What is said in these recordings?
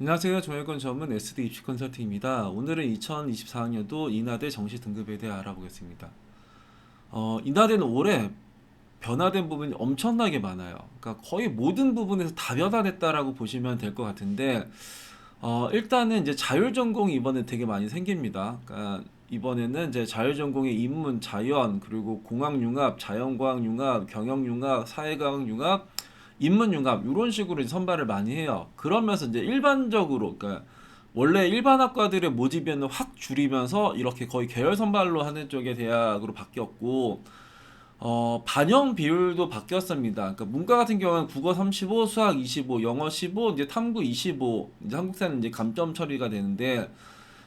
안녕하세요. 종합권 전문 SD 입시 컨설팅입니다. 오늘은 2024학년도 인하대 정시 등급에 대해 알아보겠습니다. 인하대는 올해 변화된 부분이 엄청나게 많아요. 그러니까 거의 모든 부분에서 다 변화됐다라고 보시면 될 것 같은데, 일단은 이제 자율전공이 이번에 되게 많이 생깁니다. 그러니까 이번에는 이제 자율전공의 인문, 자연, 그리고 공학융합, 자연과학융합, 경영융합, 사회과학융합, 인문융합 이런 식으로 이제 선발을 많이 해요. 그러면서 이제 일반적으로 그러니까 원래 일반 학과들의 모집비는 확 줄이면서 이렇게 거의 계열 선발로 하는 쪽의 대학으로 바뀌었고 반영 비율도 바뀌었습니다. 그러니까 문과 같은 경우는 국어 35, 수학 25, 영어 15, 이제 탐구 25, 이제 한국사는 이제 감점 처리가 되는데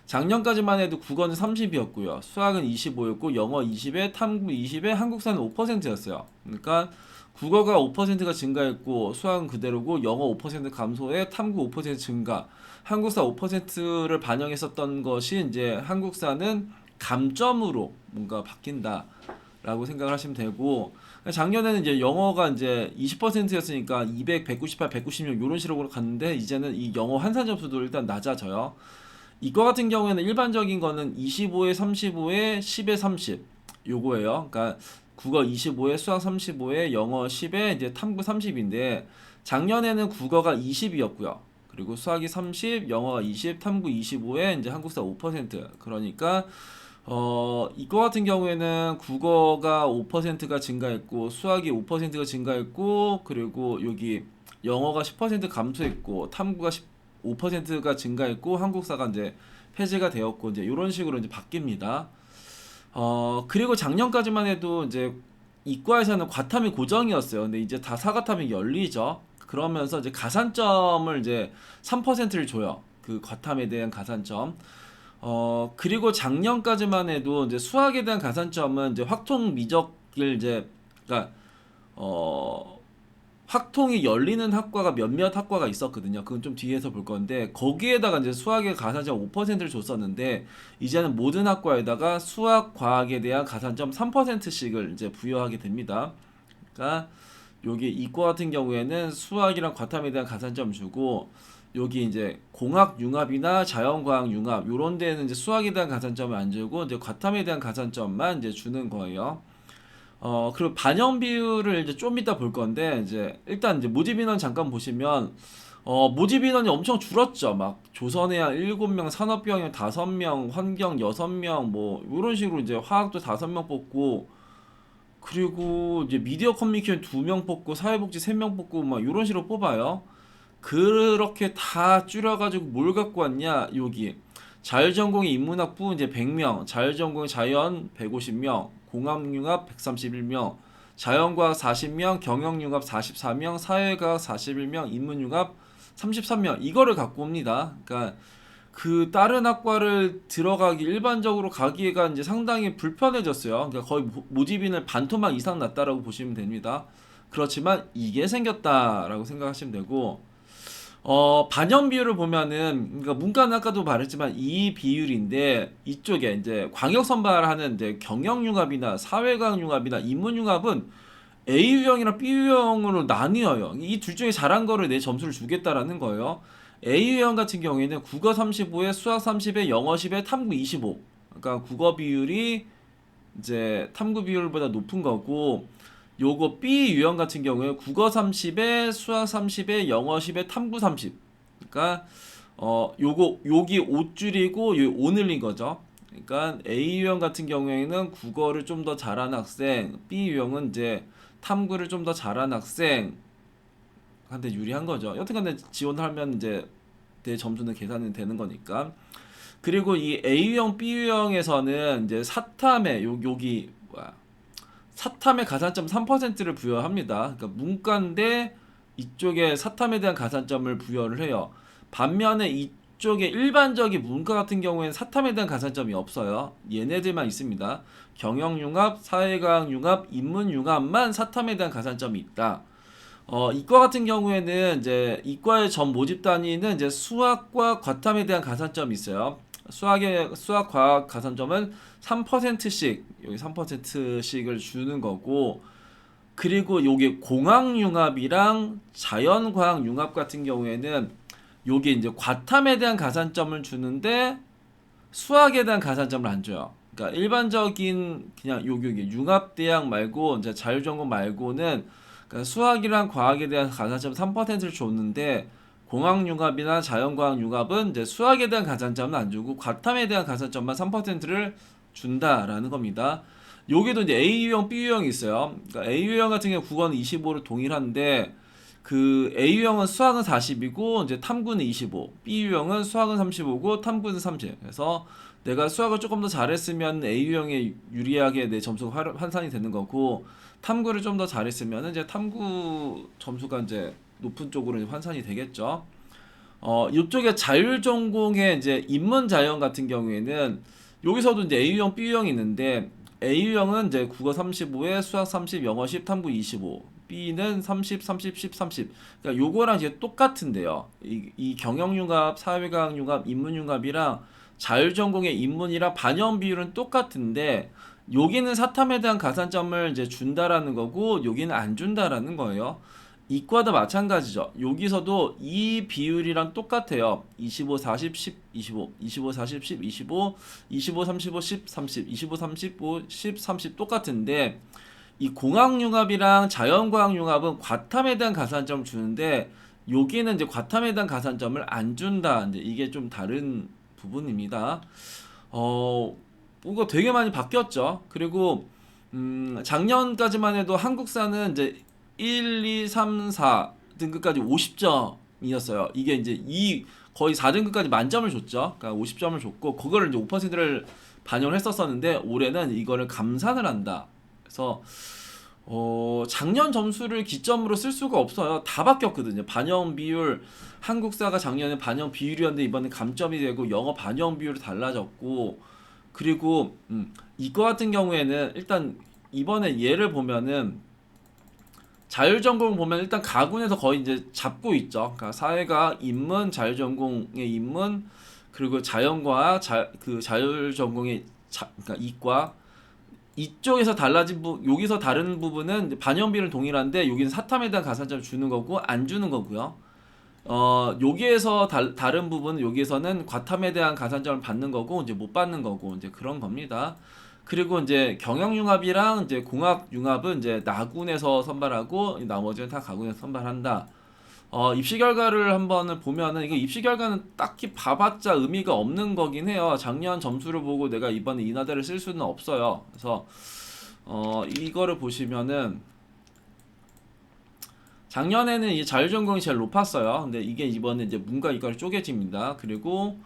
작년까지만 해도 국어는 30이었고요. 수학은 25였고 영어 20에 탐구 20에 한국사는 5%였어요. 그러니까 국어가 5%가 증가했고 수학은 그대로고 영어 5% 감소에 탐구 5% 증가. 한국사 5%를 반영했었던 것이 이제 한국사는 감점으로 뭔가 바뀐다라고 생각을 하시면 되고 작년에는 이제 영어가 이제 20%였으니까 200, 198, 196 이런 식으로 갔는데 이제는 이 영어 환산 점수도 일단 낮아져요. 이거 같은 경우에는 일반적인 거는 25에 35에 10에 30 요거예요. 그러니까 국어 25에 수학 35에 영어 10에 이제 탐구 30인데 작년에는 국어가 20이었고요. 그리고 수학이 30, 영어가 20, 탐구 25에 이제 한국사 5%. 그러니까 이거 같은 경우에는 국어가 5%가 증가했고 수학이 5%가 증가했고 그리고 여기 영어가 10% 감소했고 탐구가 5%가 증가했고 한국사가 이제 폐지가 되었고 이제 이런 식으로 이제 바뀝니다. 그리고 작년까지만 해도 이제 이과에서는 과탐이 고정이었어요. 근데 이제 다 사과탐이 열리죠. 그러면서 이제 가산점을 이제 3%를 줘요. 그 과탐에 대한 가산점. 그리고 작년까지만 해도 이제 수학에 대한 가산점은 이제 확통 미적을 이제 그러니까 어 확통이 열리는 학과가 몇몇 학과가 있었거든요. 그건 좀 뒤에서 볼 건데 거기에다가 이제 수학의 가산점 5%를 줬었는데 이제는 모든 학과에다가 수학, 과학에 대한 가산점 3%씩을 이제 부여하게 됩니다. 그러니까 여기 이과 같은 경우에는 수학이랑 과탐에 대한 가산점 주고 여기 이제 공학 융합이나 자연과학 융합 요런 데는 이제 수학에 대한 가산점을 안 주고 이제 과탐에 대한 가산점만 이제 주는 거예요. 그리고 반영 비율을 이제 좀 이따 볼 건데, 이제, 일단 이제 모집 인원 잠깐 보시면, 모집 인원이 엄청 줄었죠. 막, 조선해양 7명, 산업병영 5명, 환경 6명, 뭐, 이런 식으로 이제 화학도 5명 뽑고, 그리고 이제 미디어 커뮤니케이션 2명 뽑고, 사회복지 3명 뽑고, 막, 이런 식으로 뽑아요. 그렇게 다 줄여가지고 뭘 갖고 왔냐, 여기. 자율전공의 인문학부 이제 100명, 자율전공의 자연 150명, 공학융합 131명, 자연과학 40명, 경영융합 44명, 사회과학 41명, 인문융합 33명 이거를 갖고 옵니다. 그러니까 그 다른 학과를 들어가기 일반적으로 가기가 이제 상당히 불편해졌어요. 그러니까 거의 모집인을 반토막 이상 났다라고 보시면 됩니다. 그렇지만 이게 생겼다라고 생각하시면 되고 반영 비율을 보면은, 그러니까 문과는 아까도 말했지만 이 비율인데, 이쪽에 이제 광역 선발하는 이제 경영융합이나 사회과학융합이나 인문융합은 A 유형이랑 B 유형으로 나뉘어요. 이 둘 중에 잘한 거를 내 점수를 주겠다라는 거예요. A 유형 같은 경우에는 국어 35에 수학 30에 영어 10에 탐구 25. 그러니까 국어 비율이 이제 탐구 비율보다 높은 거고, 요거 B 유형 같은 경우에 국어 30에 수학 30에 영어 10에 탐구 30. 그러니까 요거 여기 5줄이고 요 5 늘린 거죠. 그러니까 A 유형 같은 경우에는 국어를 좀 더 잘하는 학생, B 유형은 이제 탐구를 좀 더 잘하는 학생 한테 유리한 거죠. 여튼간에 지원하면 이제 내 점수는 계산이 되는 거니까. 그리고 이 A 유형, B 유형에서는 이제 사탐에 여기 뭐야? 사탐의 가산점 3%를 부여합니다. 그러니까 문과인데 이쪽에 사탐에 대한 가산점을 부여를 해요. 반면에 이쪽에 일반적인 문과 같은 경우에는 사탐에 대한 가산점이 없어요. 얘네들만 있습니다. 경영융합, 사회과학융합, 인문융합만 사탐에 대한 가산점이 있다. 이과 같은 경우에는 이제 이과의 전 모집 단위는 이제 수학과 과탐에 대한 가산점이 있어요. 수학 과학 가산점은 3%씩 여기 3%씩을 주는 거고 그리고 요게 공학융합이랑 자연과학융합 같은 경우에는 요게 이제 과탐에 대한 가산점을 주는데 수학에 대한 가산점을 안 줘요. 그러니까 일반적인 그냥 요게 융합대학 말고 이제 자율전공 말고는 그러니까 수학이랑 과학에 대한 가산점 3%를 줬는데 공학융합이나 자연과학융합은 이제 수학에 대한 가산점은 안 주고 과탐에 대한 가산점만 3%를 준다라는 겁니다. 여기도 이제 A 유형, B 유형이 있어요. 그러니까 A 유형 같은 경우 국어는 25로 동일한데 그 A 유형은 수학은 40이고 이제 탐구는 25, B 유형은 수학은 35고 탐구는 30. 그래서 내가 수학을 조금 더 잘했으면 A 유형에 유리하게 내 점수가 환산이 되는 거고 탐구를 좀 더 잘했으면 이제 탐구 점수가 이제 높은 쪽으로 이제 환산이 되겠죠. 이쪽에 자율전공의 이제 인문자연 같은 경우에는 여기서도 이제 A유형, B유형이 있는데 A유형은 이제 국어 35에 수학 30, 영어 10, 탐구 25. B는 30, 30, 10, 30. 그러니까 요거랑 이제 똑같은데요. 이 경영융합, 사회과학융합, 인문융합이랑 자율전공의 인문이랑 반영 비율은 똑같은데 여기는 사탐에 대한 가산점을 이제 준다라는 거고 여기는 안 준다라는 거예요. 이과도 마찬가지죠. 여기서도 이 비율이랑 똑같아요. 25, 40, 10, 25, 25, 40, 10, 25, 25, 35, 10, 30, 25, 35, 10, 30 똑같은데 이 공학융합이랑 자연과학융합은 과탐에 대한 가산점을 주는데 여기는 이제 과탐에 대한 가산점을 안 준다. 이제 이게 좀 다른 부분입니다. 이거 되게 많이 바뀌었죠. 그리고 작년까지만 해도 한국사는 이제 1, 2, 3, 4 등급까지 50점이었어요. 이게 이제 거의 4등급까지 만점을 줬죠. 그러니까 50점을 줬고 그거를 이제 5%를 반영을 했었었는데 올해는 이거를 감산을 한다. 그래서 작년 점수를 기점으로 쓸 수가 없어요. 다 바뀌었거든요. 반영 비율 한국사가 작년에 반영 비율이었는데 이번에 감점이 되고 영어 반영 비율이 달라졌고 그리고 이거 같은 경우에는 일단 이번에 예를 보면은 자율전공 보면 일단 가군에서 거의 이제 잡고 있죠. 그러니까 사회가 인문, 자율전공의 인문, 그리고 자연과학, 그 자율전공의 그러니까 이과 이쪽에서 달라진 여기서 다른 부분은 반영비는 동일한데 여기는 사탐에 대한 가산점을 주는 거고 안 주는 거고요. 여기에서 다른 부분은 여기에서는 과탐에 대한 가산점을 받는 거고 이제 못 받는 거고 이제 그런 겁니다. 그리고 이제 경영융합이랑 이제 공학융합은 이제 나군에서 선발하고 나머지는 다 가군에서 선발한다. 입시 결과를 한번 보면은 이거 입시 결과는 딱히 봐봤자 의미가 없는 거긴 해요. 작년 점수를 보고 내가 이번에 인하대를 쓸 수는 없어요. 그래서 이거를 보시면은 작년에는 이 자율전공이 제일 높았어요. 근데 이게 이번에 이제 문과 이과로 쪼개집니다. 그리고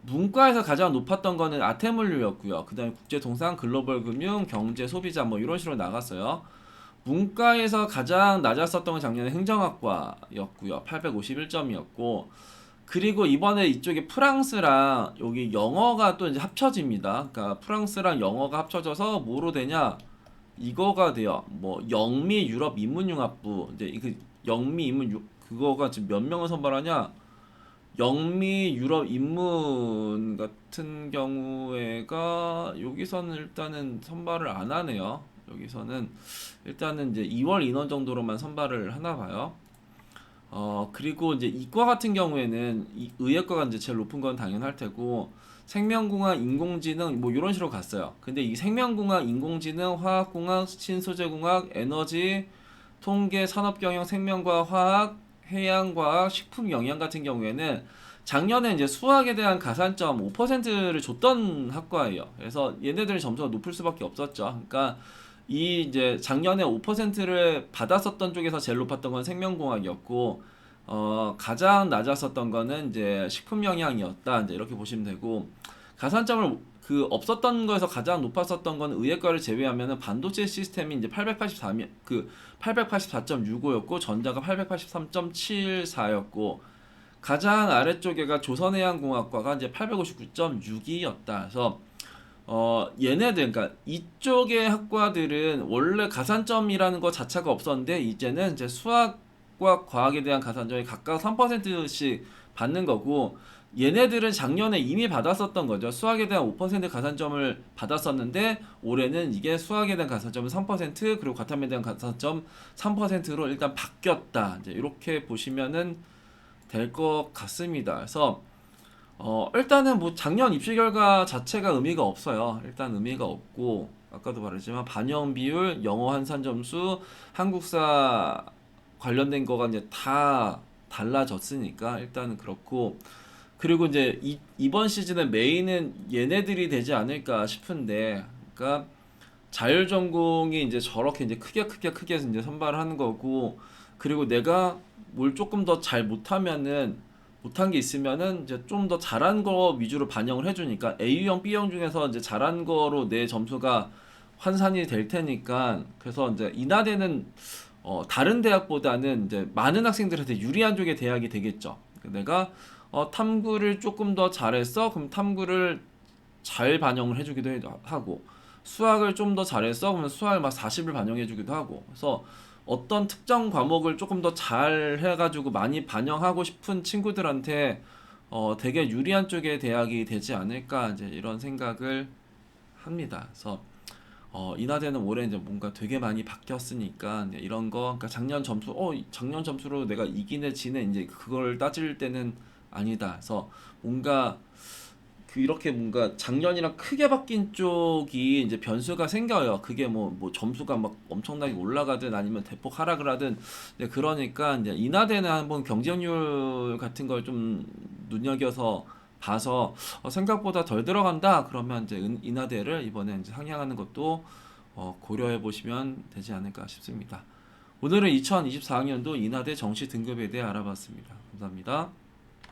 문과에서 가장 높았던 거는 아태물류였고요. 그 다음에 국제통상, 글로벌금융, 경제, 소비자 뭐 이런 식으로 나갔어요. 문과에서 가장 낮았었던 건 작년에 행정학과였고요. 851점이었고 그리고 이번에 이쪽에 프랑스랑 여기 영어가 또 이제 합쳐집니다. 그러니까 프랑스랑 영어가 합쳐져서 뭐로 되냐? 이거가 돼요. 뭐 영미 유럽 인문융합부 이제 그 영미 인문 그거가 지금 몇 명을 선발하냐? 영미 유럽 인문 같은 경우에가 여기서는 일단은 선발을 안 하네요. 여기서는 일단은 이제 2월 인원 정도로만 선발을 하나 봐요. 그리고 이제 이과 같은 경우에는 이 의예과가 이제 제일 높은 건 당연할 테고 생명공학, 인공지능 뭐 이런 식으로 갔어요. 근데 이 생명공학, 인공지능, 화학공학, 신소재공학, 에너지, 통계, 산업경영, 생명과학, 화학, 해양과학, 식품영양 같은 경우에는 작년에 이제 수학에 대한 가산점 5%를 줬던 학과예요. 그래서 얘네들의 점수가 높을 수밖에 없었죠. 그러니까 이 이제 작년에 5%를 받았었던 쪽에서 제일 높았던 건 생명공학이었고 가장 낮았었던 거는 이제 식품영양이었다. 이제 이렇게 보시면 되고 가산점을 그 없었던 거에서 가장 높았었던 건 의예과를 제외하면은 반도체 시스템이 이제 884.65였고 전자가 883.74였고 가장 아래쪽에가 조선해양공학과가 이제 859.62였다. 그래서 얘네들 그러니까 이쪽의 학과들은 원래 가산점이라는 것 자체가 없었는데 이제는 이제 수학과 과학에 대한 가산점이 각각 3%씩 받는 거고 얘네들은 작년에 이미 받았었던 거죠. 수학에 대한 5% 가산점을 받았었는데 올해는 이게 수학에 대한 가산점은 3% 그리고 과탐에 대한 가산점 3%로 일단 바뀌었다. 이제 이렇게 보시면은 될 것 같습니다. 그래서 일단은 뭐 작년 입시 결과 자체가 의미가 없어요. 일단 의미가 없고 아까도 말했지만 반영 비율, 영어 환산 점수, 한국사 관련된 거가 이제 다 달라졌으니까 일단은 그렇고 그리고 이제 이번 시즌의 메인은 얘네들이 되지 않을까 싶은데 그러니까 자율전공이 이제 저렇게 이제 크게 이제 선발을 하는 거고 그리고 내가 뭘 조금 더 잘 못하면은 못한 게 있으면은 이제 좀 더 잘한 거 위주로 반영을 해주니까 A형, B형 중에서 이제 잘한 거로 내 점수가 환산이 될 테니까 그래서 이제 인하대는 다른 대학보다는 이제 많은 학생들한테 유리한 쪽의 대학이 되겠죠. 내가 탐구를 조금 더 잘했어? 그럼 탐구를 잘 반영을 해주기도 하고 수학을 좀 더 잘했어? 그러면 수학을 막 40을 반영해주기도 하고 그래서 어떤 특정 과목을 조금 더 잘 해가지고 많이 반영하고 싶은 친구들한테 되게 유리한 쪽의 대학이 되지 않을까 이제 이런 생각을 합니다. 그래서 인하대는 올해 이제 뭔가 되게 많이 바뀌었으니까 이제 이런 거 그러니까 작년 점수로 내가 이기네 지네 이제 그걸 따질 때는 아니다. 그래서 뭔가 이렇게 뭔가 작년이랑 크게 바뀐 쪽이 이제 변수가 생겨요. 그게 뭐 점수가 막 엄청나게 올라가든 아니면 대폭 하락을 하든 이제 그러니까 이제 인하대는 한번 경쟁률 같은 걸 좀 눈여겨서 봐서 생각보다 덜 들어간다 그러면 이제 인하대를 이번에 이제 상향하는 것도 고려해 보시면 되지 않을까 싶습니다. 오늘은 2024학년도 인하대 정시 등급에 대해 알아봤습니다. 감사합니다.